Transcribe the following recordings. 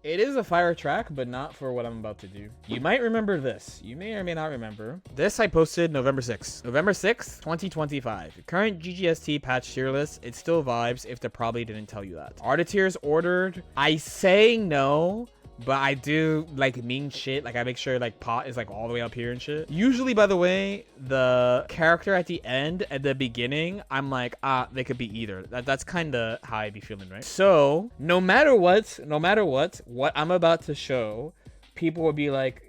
It is a fire track, but not for what I'm about to do. You might remember this. You may or may not remember. This I posted November 6th. November 6th, 2025. Current GGST patch tier list. It still vibes if they probably didn't tell you that. Are the tiers ordered? I say no, but I do like mean shit. Like I make sure like pot is like all the way up here and shit. Usually, by the way, the character at the end, at the beginning, I'm like, they could be either. That's kind of how I be feeling, right? So no matter what I'm about to show, people will be like,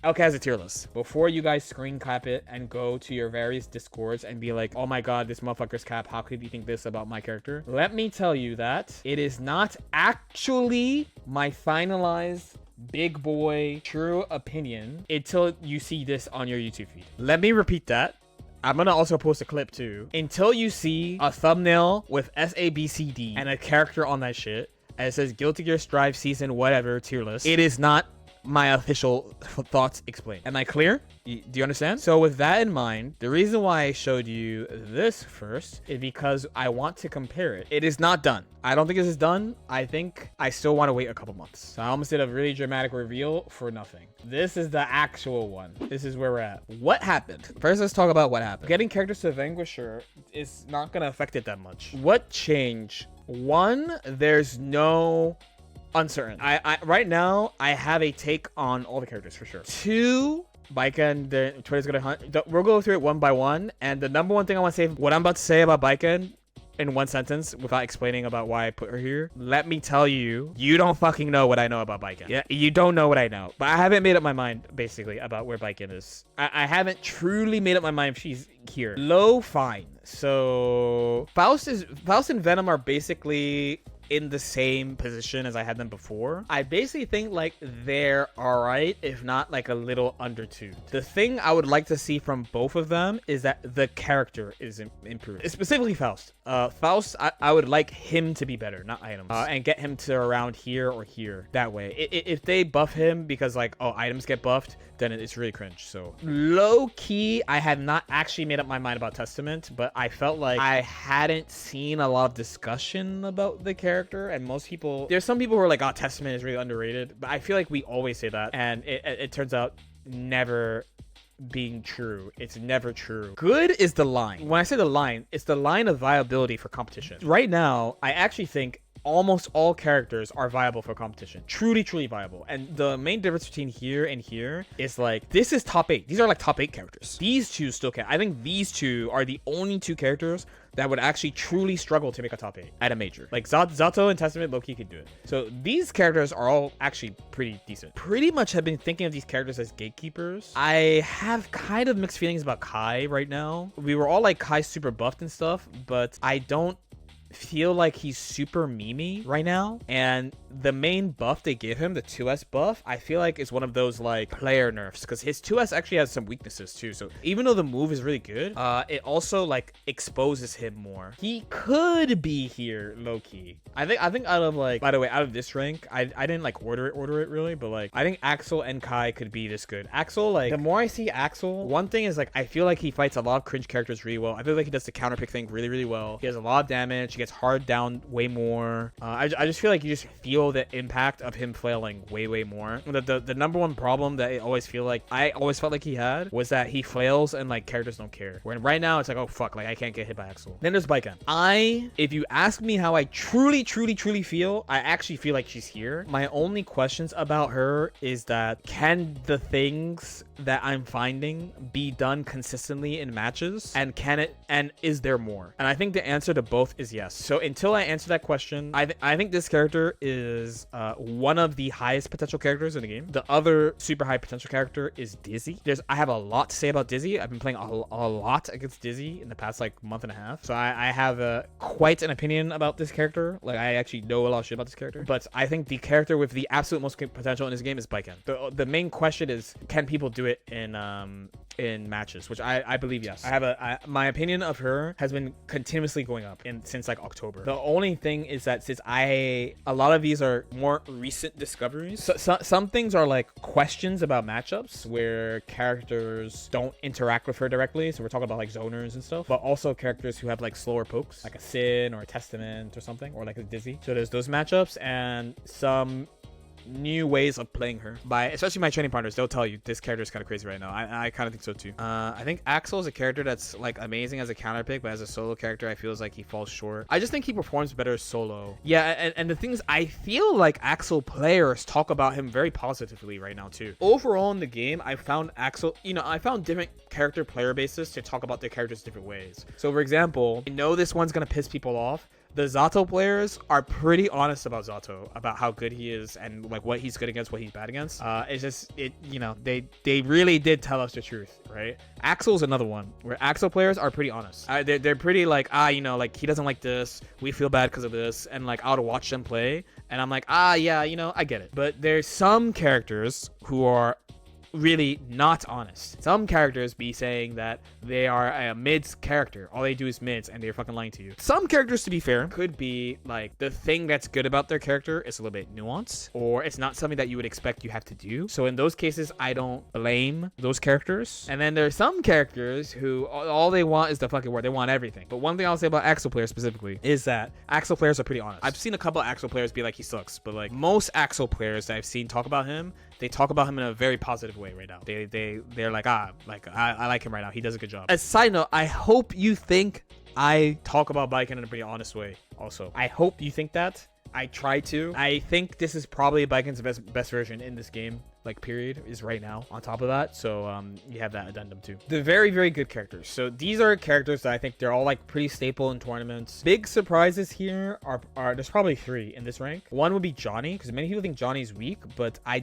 okay, as a tier list. Before you guys screen cap it and go to your various discords and be like, oh my god, this motherfucker's cap, how could you think this about my character? Let me tell you that it is not actually my finalized big boy true opinion until you see this on your YouTube feed. Let me repeat that. I'm gonna also post a clip too. Until you see a thumbnail with SABCD and a character on that shit, and it says Guilty Gear Strive season whatever tier list, it is not my official thoughts explained. Am I clear? Do you understand? So with that in mind, the reason why I showed you this first is because I want to compare it. It is not done. I don't think this is done. I think I still want to wait a couple months. So I almost did a really dramatic reveal for nothing. This is the actual one. This is where we're at. What happened? First, let's talk about what happened. Getting characters to Vanquisher is not going to affect it that much. What changed? One, there's no uncertain. I right now I have a take on all the characters for sure. Two, Baiken, Twitter's gonna hunt. We'll go through it one by one. And the number one thing I want to say, what I'm about to say about Baiken in one sentence without explaining about why I put her here. Let me tell you, you don't fucking know what I know about Baiken. Yeah, you don't know what I know. But I haven't made up my mind basically about where Baiken is. I haven't truly made up my mind if she's here. Low, fine. So Faust and Venom are basically in the same position as I had them before. I basically think like they're all right, if not like a little undertuned. The thing I would like to see from both of them is that the character is improved. Specifically Faust. Faust, I would like him to be better, not items, and get him to around here or here. That way, if they buff him because like, oh, items get buffed, then it's really cringe. So low key, I had not actually made up my mind about Testament, but I felt like I hadn't seen a lot of discussion about the character, and most people, there's some people who are like, oh, Testament is really underrated, but I feel like we always say that, and it turns out never being true. It's never true. Good is the line. When I say the line, it's the line of viability for competition. Right now, I actually think almost all characters are viable for competition. Truly viable. And the main difference between here and here is like, this is top 8. These are like top 8 characters. These two still can. I think these two are the only two characters that would actually truly struggle to make a top 8 at a major. Like Zato and Testament, low-key could do it. So these characters are all actually pretty decent. Pretty much have been thinking of these characters as gatekeepers. I have kind of mixed feelings about Kai right now. We were all like, Kai's super buffed and stuff, but I don't feel like he's super memey right now. And the main buff they give him, the 2S buff, I feel like is one of those like player nerfs, because his 2S actually has some weaknesses too. So even though the move is really good, it also like exposes him more. He could be here low-key. I think out of like, by the way, out of this rank, I didn't like order it really, but like I think Axel and Kai could be this good. Axel, like the more I see Axel, one thing is like I feel like he fights a lot of cringe characters really well. I feel like he does the counter pick thing really well. He has a lot of damage. He gets hard down way more. I just feel like you just feel the impact of him flailing way more. The number one problem that I always felt like he had was that he flails and like characters don't care. When right now it's like, oh fuck, like I can't get hit by Axel. Then there's Baiken. If you ask me how I truly feel, I actually feel like she's here. My only questions about her is that, can the things that I'm finding be done consistently in matches, and is there more? And I think the answer to both is yes. So until I answer that question, I think this character is one of the highest potential characters in the game. The other super high potential character is Dizzy. I have a lot to say about Dizzy. I've been playing a lot against Dizzy in the past like month and a half. So I have quite an opinion about this character. Like I actually know a lot of shit about this character. But I think the character with the absolute most potential in this game is Baiken. The main question is, can people do it in matches, which I believe yes. My opinion of her has been continuously going up since like October. The only thing is that since a lot of these are more recent discoveries, so some things are like questions about matchups where characters don't interact with her directly. So we're talking about like zoners and stuff, but also characters who have like slower pokes, like a Sin or a Testament or something, or like a Dizzy. So there's those matchups, and some new ways of playing her by, especially my training partners. They'll tell you this character is kind of crazy right now. I kind of think so too. I think Axel is a character that's like amazing as a counter pick, but as a solo character, I feel like he falls short. I just think he performs better solo. Yeah, and the things I feel like Axel players talk about him very positively right now too. Overall in the game, I found Axel, I found different character player bases to talk about their characters different ways. So for example, I know this one's gonna piss people off. The Zato players are pretty honest about Zato, about how good he is and like what he's good against, what he's bad against. It's just, they really did tell us the truth, right? Axel's another one where Axel players are pretty honest. They're pretty like, like he doesn't like this. We feel bad because of this. And like, I'll watch them play and I'm like, yeah, I get it. But there's some characters who are really not honest. Some characters be saying that they are a mids character. All they do is mids and they're fucking lying to you. Some characters, to be fair, could be like the thing that's good about their character is a little bit nuanced, or it's not something that you would expect you have to do. So in those cases, I don't blame those characters. And then there's some characters who all they want is the fucking word. They want everything. But one thing I'll say about Axel players specifically is that Axel players are pretty honest. I've seen a couple of Axel players be like, he sucks, but like most Axel players that I've seen talk about him, they talk about him in a very positive way right now. They're like, I like him right now. He does a good job. As a side note, I hope you think I talk about Baiken in a pretty honest way also. I hope you think that. I try to. I think this is probably Baiken's best version in this game. Like period is right now on top of that, so you have that addendum too. The very, very good characters. So these are characters that I think they're all like pretty staple in tournaments. Big surprises here are there's probably 3 in this rank. One would be Johnny, because many people think Johnny's weak, but I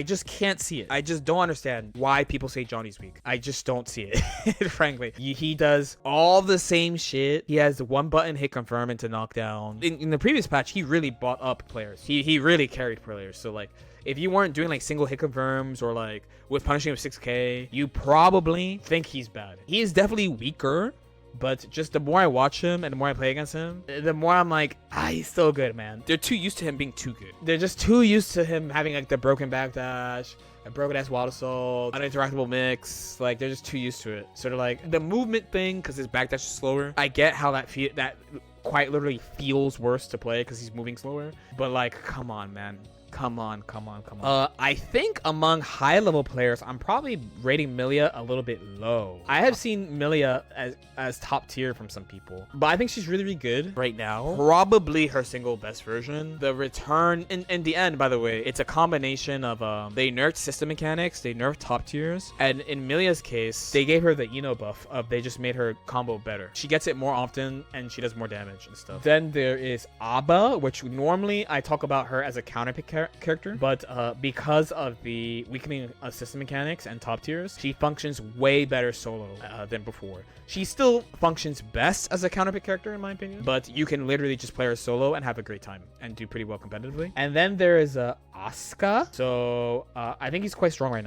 just can't see it. I just don't understand why people say Johnny's weak. I just don't see it. Frankly, he does all the same shit. He has the one button hit confirm into knockdown. In the previous patch, he really bought up players. He really carried players. So like, if you weren't doing like single hit confirms or like with punishing with 6k, you probably think he's bad. He is definitely weaker, but just the more I watch him and the more I play against him, the more I'm like, he's still good, man. They're too used to him being too good. They're just too used to him having like the broken backdash, a broken ass wild assault, uninteractable mix. Like they're just too used to it. Sort of like the movement thing, because his backdash is slower. I get how that quite literally feels worse to play because he's moving slower. But like, come on, man. Come on. I think among high-level players, I'm probably rating Millia a little bit low. I have seen Millia as top tier from some people, but I think she's really, really good right now. Probably her single best version. The return, in the end, by the way, it's a combination of, they nerfed system mechanics, they nerfed top tiers, and in Millia's case, they gave her the buff of they just made her combo better. She gets it more often, and she does more damage and stuff. Then there is Abba, which normally I talk about her as a counterpick character, but because of the weakening of system mechanics and top tiers, she functions way better solo than before. She still functions best as a counterpick character in my opinion, but you can literally just play her solo and have a great time and do pretty well competitively. And then there is Asuka. So I think he's quite strong right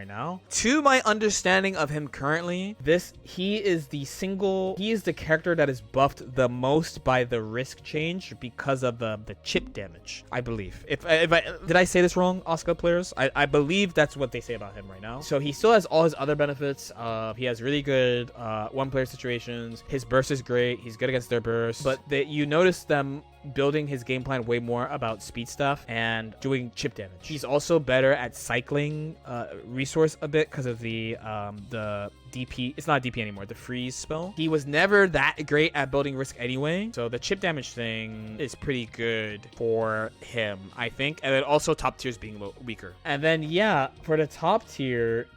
now. To my understanding of him currently, he is the character that is buffed the most by the risk change because of the chip damage, I believe. Did I say this wrong, Asuka players? I believe that's what they say about him right now. So he still has all his other benefits. He has really good one-player situations. His burst is great. He's good against their burst. But you notice them building his game plan way more about speed stuff and doing chip damage. He's also better at cycling resource a bit because of the DP. It's not DP anymore, the freeze spell. He was never that great at building risk anyway, so the chip damage thing is pretty good for him, I think. And then also top tiers being weaker. And then yeah, for the top tier,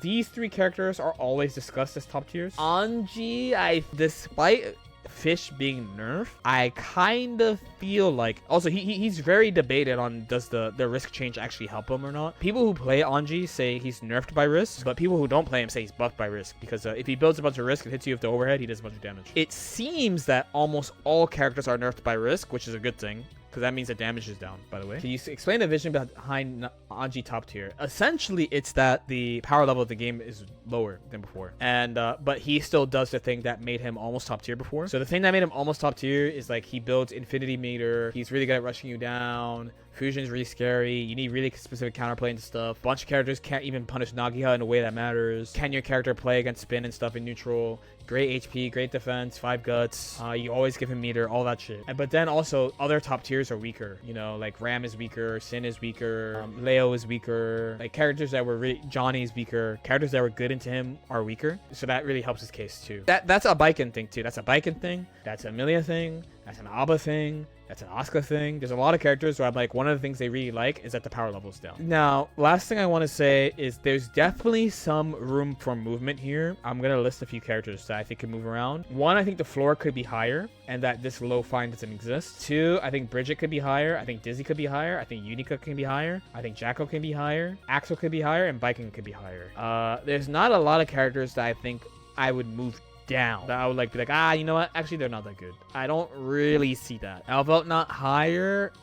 these 3 characters are always discussed as top tiers. Anji, despite Fish being nerfed, I kind of feel like also he's very debated on does the risk change actually help him or not. People who play Anji say he's nerfed by risk, but people who don't play him say he's buffed by risk because if he builds a bunch of risk and hits you with the overhead, he does a bunch of damage. It seems that almost all characters are nerfed by risk, which is a good thing, because that means the damage is down, by the way. Can you explain the vision behind Anji top tier? Essentially, it's that the power level of the game is lower than before. And but he still does the thing that made him almost top tier before. So the thing that made him almost top tier is like he builds infinity meter. He's really good at rushing you down. Fusion is really scary. You need really specific counterplay and stuff. Bunch of characters can't even punish Nagiha in a way that matters. Can your character play against spin and stuff in neutral? Great HP, great defense, 5 guts. You always give him meter, all that shit. But then also other top tiers are weaker. You know, like Ram is weaker, Sin is weaker, Leo is weaker. Like characters that were Johnny is weaker. Characters that were good into him are weaker. So that really helps his case too. That's a Baiken thing too. That's a Baiken thing. That's a Milia thing. That's an Abba thing. That's an Asuka thing. There's a lot of characters where I'm like, one of the things they really like is that the power level's down. Now, last thing I want to say is there's definitely some room for movement here. I'm going to list a few characters that I think can move around. One, I think the floor could be higher and that this low fine doesn't exist. Two, I think Bridget could be higher. I think Dizzy could be higher. I think Unica can be higher. I think Jacko can be higher. Axel could be higher and Baiken could be higher. There's not a lot of characters that I think I would move down that I would like be like, you know what, actually they're not that good. I don't really see that. I'll vote not higher.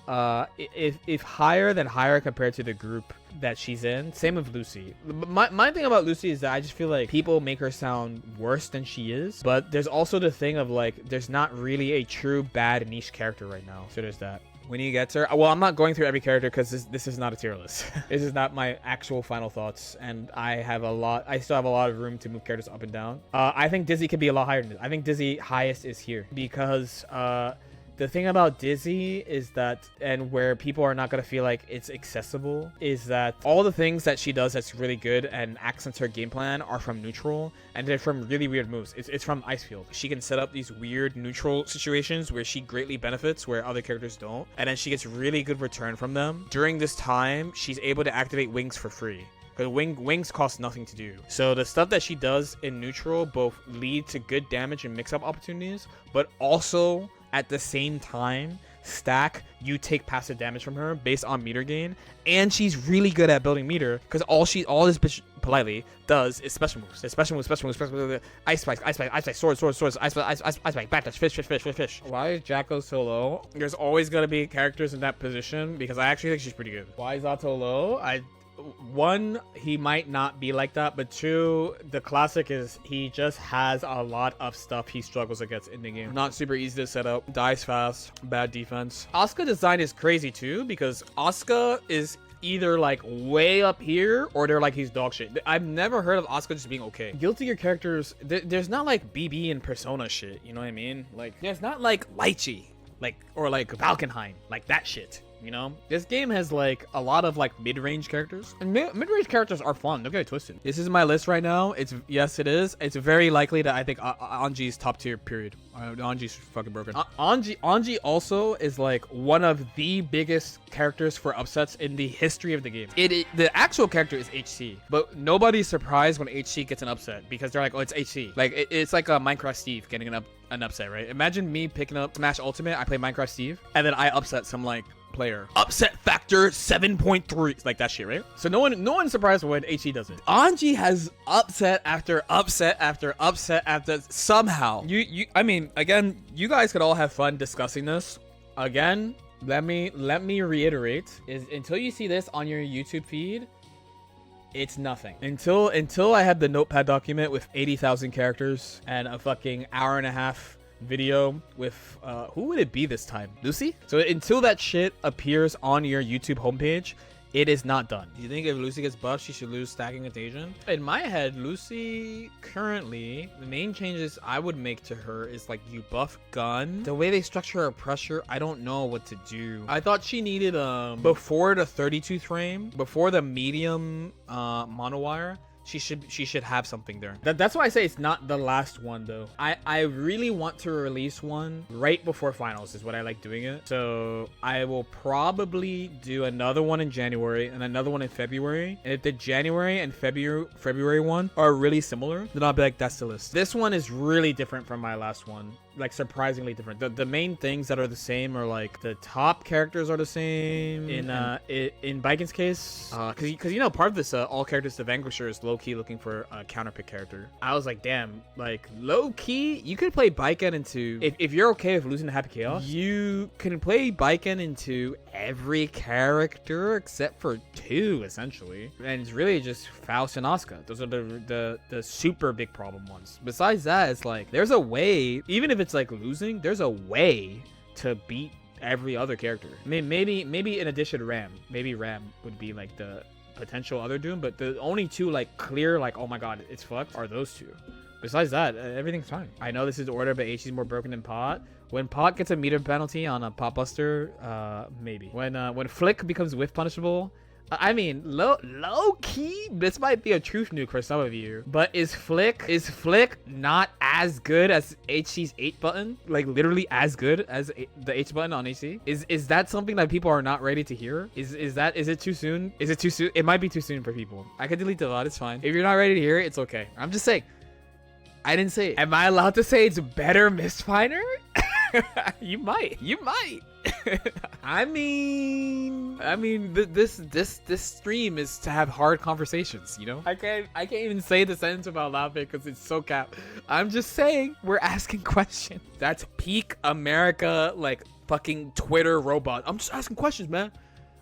If higher, then higher compared to the group that she's in. Same with Lucy. My thing about Lucy is that I just feel like people make her sound worse than she is, but there's also the thing of like there's not really a true bad niche character right now, so there's that. When he gets her, well, I'm not going through every character because this is not a tier list. This is not my actual final thoughts, and I still have a lot of room to move characters up and down. I think Dizzy could be a lot higher than this. I think Dizzy highest is here because the thing about Dizzy is that, and where people are not going to feel like it's accessible, is that all the things that she does that's really good and accents her game plan are from neutral, and they're from really weird moves. It's from Ice Field. She can set up these weird neutral situations where she greatly benefits where other characters don't, and then she gets really good return from them. During this time, she's able to activate wings for free. Because wings cost nothing to do. So the stuff that she does in neutral both lead to good damage and mix-up opportunities, but also at the same time you take passive damage from her based on meter gain, and she's really good at building meter because all this bitch politely does is special moves. Special moves, ice spike, sword, ice spike, backdash, fish. Why is Jacko so low? There's always gonna be characters in that position because I actually think she's pretty good. Why is Zato low? One, he might not be like that, but two, the classic is he just has a lot of stuff he struggles against in the game. Not super easy to set up, dies fast, bad defense. Asuka design is crazy too because Asuka is either like way up here or they're like he's dog shit. I've never heard of Asuka just being okay. Guilty Gear characters, there's not like BB and Persona shit, you know what I mean? Like there's not like Lychee, like, or like Valkenheim, like that shit. You know, this game has like a lot of like mid-range characters, and mid-range characters are fun. Don't get it twisted. This is my list right now. Yes, it is. It's very likely that I think Anji's top tier. Period. Anji's fucking broken. Anji also is like one of the biggest characters for upsets in the history of the game. The actual character is HC, but nobody's surprised when HC gets an upset because they're like, oh, it's HC. Like it's like a Minecraft Steve getting an upset, right? Imagine me picking up Smash Ultimate. I play Minecraft Steve, and then I upset some like player. Upset factor 7.3, like that shit, right? So no one's surprised when HE does it. Anji has upset after upset after upset after somehow. I mean, again, you guys could all have fun discussing this. Again, let me reiterate: is until you see this on your YouTube feed, it's nothing. Until I had the notepad document with 80,000 characters and a fucking hour and a half video with who would it be this time? Lucy? So until that shit appears on your YouTube homepage, it is not done. Do you think if Lucy gets buffed, she should lose stacking evasion? In my head, Lucy currently, the main changes I would make to her is like you buff gun. The way they structure her pressure, I don't know what to do. I thought she needed before the 32 frame, before the medium monowire, she should have something there. That's why I say it's not the last one though. I really want to release one right before finals is what I like doing it. So I will probably do another one in January and another one in February. And if the January and February one are really similar, then I'll be like, that's the list. This one is really different from my last one. Like surprisingly different. The main things that are the same are like the top characters are the same in Baiken's case, because you know part of this all characters to Vanquisher is low-key looking for a counterpick character. I was like, damn, like low-key you could play Baiken into, if you're okay with losing the Happy Chaos, you can play Baiken into every character except for 2 essentially, and it's really just Faust and Asuka. Those are the super big problem ones. Besides that, it's like there's a way, even if it's like losing, there's a way to beat every other character. I mean, maybe in addition to Ram, maybe Ram would be like the potential other Doom, but the only 2 like clear, like, oh my god, it's fucked, are those 2. Besides that, everything's fine. I know this is order, but HC's more broken than Pot. When Pot gets a meter penalty on a Pot Buster, maybe. When Flick becomes whiff punishable, I mean, low key, this might be a truth nuke for some of you, but is Flick not as good as HC's 8 button? Like literally as good as the H button on HC? Is that something that people are not ready to hear? Is it too soon? Is it too soon? It might be too soon for people. I could delete the VOD, it's fine. If you're not ready to hear it, it's okay. I'm just saying. I didn't say it. Am I allowed to say it's better Mistfinder? You might. I mean, this stream is to have hard conversations, you know? I can't even say the sentence about laughing because it's so cap. I'm just saying we're asking questions. That's peak America, like fucking Twitter robot. I'm just asking questions, man.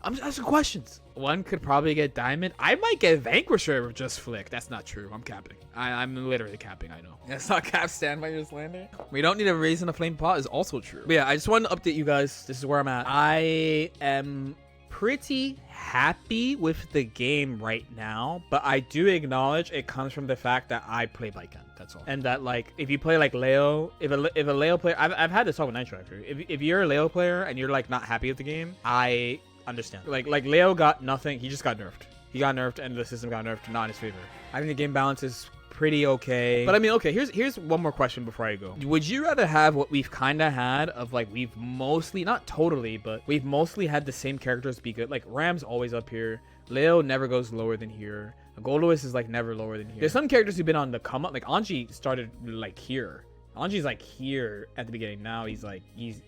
I'm just asking questions. One could probably get Diamond. I might get Vanquisher with just Flick. That's not true. I'm capping. I'm literally capping, I know. That's not cap, stand by your slander. We don't need a reason to flame Pot is also true. But yeah, I just wanted to update you guys. This is where I'm at. I am pretty happy with the game right now, but I do acknowledge it comes from the fact that I play Baiken. That's all. And that, like, if you play like Leo, if a Leo player, I've had this talk with Nitro actually. If you're a Leo player and you're like not happy with the game, I understand. Like Leo got nothing. He just got nerfed. He got nerfed and the system got nerfed, not in his favor. I think the game balance is pretty okay. But I mean, okay, here's one more question before I go. Would you rather have what we've kind of had of like we've mostly, not totally, but we've mostly had the same characters be good? Like Ram's always up here. Leo never goes lower than here. Goldlewis is like never lower than here. There's some characters who've been on the come up. Like Anji started like here. Anji's like here at the beginning. Now he's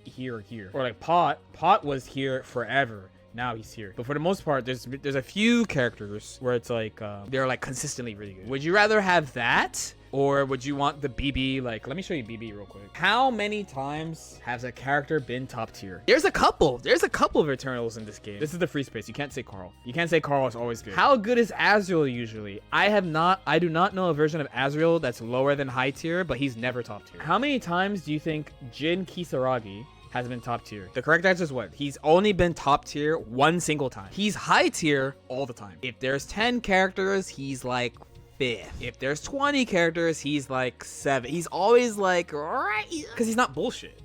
here or here. Or like Pot was here forever. Now he's here. But for the most part, there's a few characters where it's like they're like consistently really good. Would you rather have that, or would you want the BB? Like, let me show you BB real quick. How many times has a character been top tier? There's a couple of Eternals in this game. This is the free space. You can't say Carl. You can't say Carl is always good. How good is Azrael usually? I do not know a version of Azrael that's lower than high tier, but he's never top tier. How many times do you think Jin Kisaragi has been top tier? The correct answer is what? He's only been top tier one single time. He's high tier all the time. If there's 10 characters, he's like 5th. If there's 20 characters, he's like 7th. He's always like right, because he's not bullshit.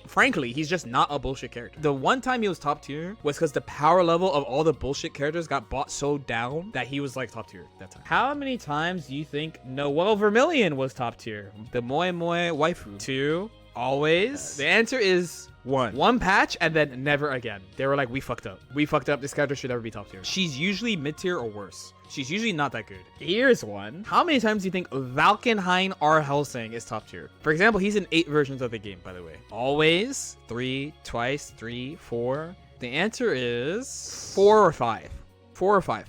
Frankly, he's just not a bullshit character. The one time he was top tier was because the power level of all the bullshit characters got bought so down that he was like top tier that time. How many times do you think Noelle Vermillion was top tier? The Moi Moi waifu. 2. Always. The answer is 1. One patch and then never again. They were like, we fucked up. This character should never be top tier. She's usually mid tier or worse. She's usually not that good. Here's one. How many times do you think Valkenhayn R. Helsing is top tier? For example, he's in 8 versions of the game, by the way. Always. 3. Twice. 3. 4. The answer is 4 or 5. 4 or 5.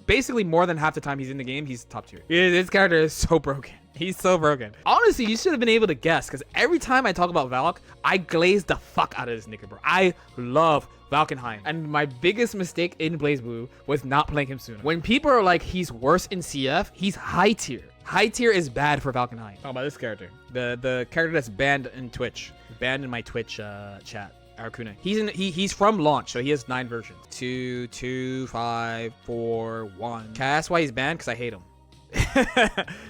Basically, more than half the time he's in the game, he's top tier. This character is so broken. He's so broken. Honestly, you should have been able to guess, because every time I talk about Valk, I glaze the fuck out of this nigga, bro. I love Valkenhayn. And my biggest mistake in BlazBlue was not playing him sooner. When people are like, he's worse in CF, he's high tier. High tier is bad for Valkenhayn. Talk about this character. The character that's banned in Twitch. Banned in my Twitch chat. Arakune. He's from launch, so he has 9 versions. 2, 2, 5, 4, 1. Okay, that's why he's banned, because I hate him.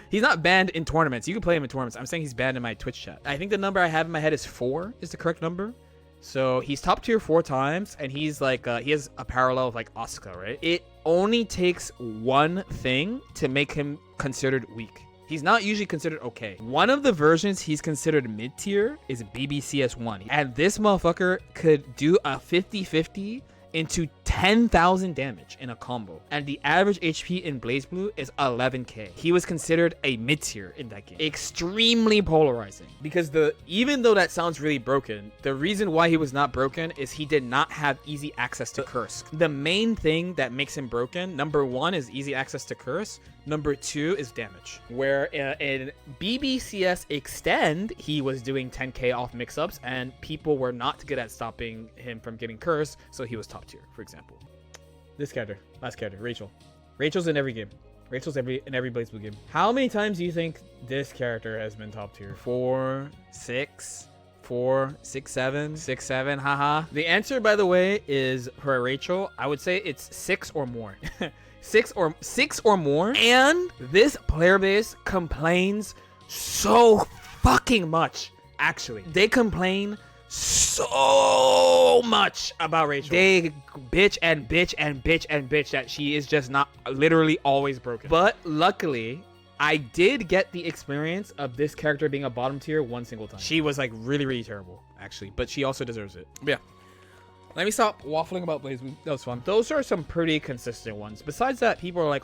He's not banned in tournaments. You can play him in tournaments. I'm saying he's banned in my Twitch chat. I think the number I have in my head is 4 is the correct number. So he's top tier 4 times, and he's like he has a parallel of like Asuka, right? It only takes one thing to make him considered weak. He's not usually considered okay. One of the versions he's considered mid-tier is BBCS1. And this motherfucker could do a 50-50 into 10,000 damage in a combo. And the average HP in BlazBlue is 11k. He was considered a mid-tier in that game. Extremely polarizing. Because even though that sounds really broken, the reason why he was not broken is he did not have easy access to Curse. The main thing that makes him broken, number 1 is easy access to Curse. Number 2 is damage. Where in BBCS Extend, he was doing 10k off mix-ups, and people were not good at stopping him from getting Curse, so he was top tier, for example. This character, last character, Rachel. Rachel's in every game. Rachel's in every BlazBlue game. How many times do you think this character has been top tier? 4, 6, 4, 6, 7, 6, 7, haha. The answer, by the way, is for Rachel, I would say it's 6 or more. six or more, and this player base complains so fucking much. Actually, they complain so much about Rachel. They bitch and bitch and bitch and bitch that she is just not literally always broken. But luckily, I did get the experience of this character being a bottom tier one single time. She was like really, really terrible, actually, but she also deserves it. But yeah. Let me stop waffling about BlazBlue. That was fun. Those are some pretty consistent ones. Besides that, people are like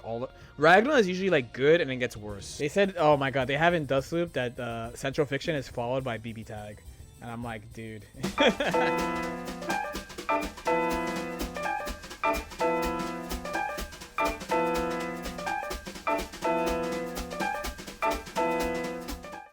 Ragnar is usually like good and then gets worse. They said, oh my god, they have in Dust Loop that Central Fiction is followed by BB Tag. And I'm like, dude.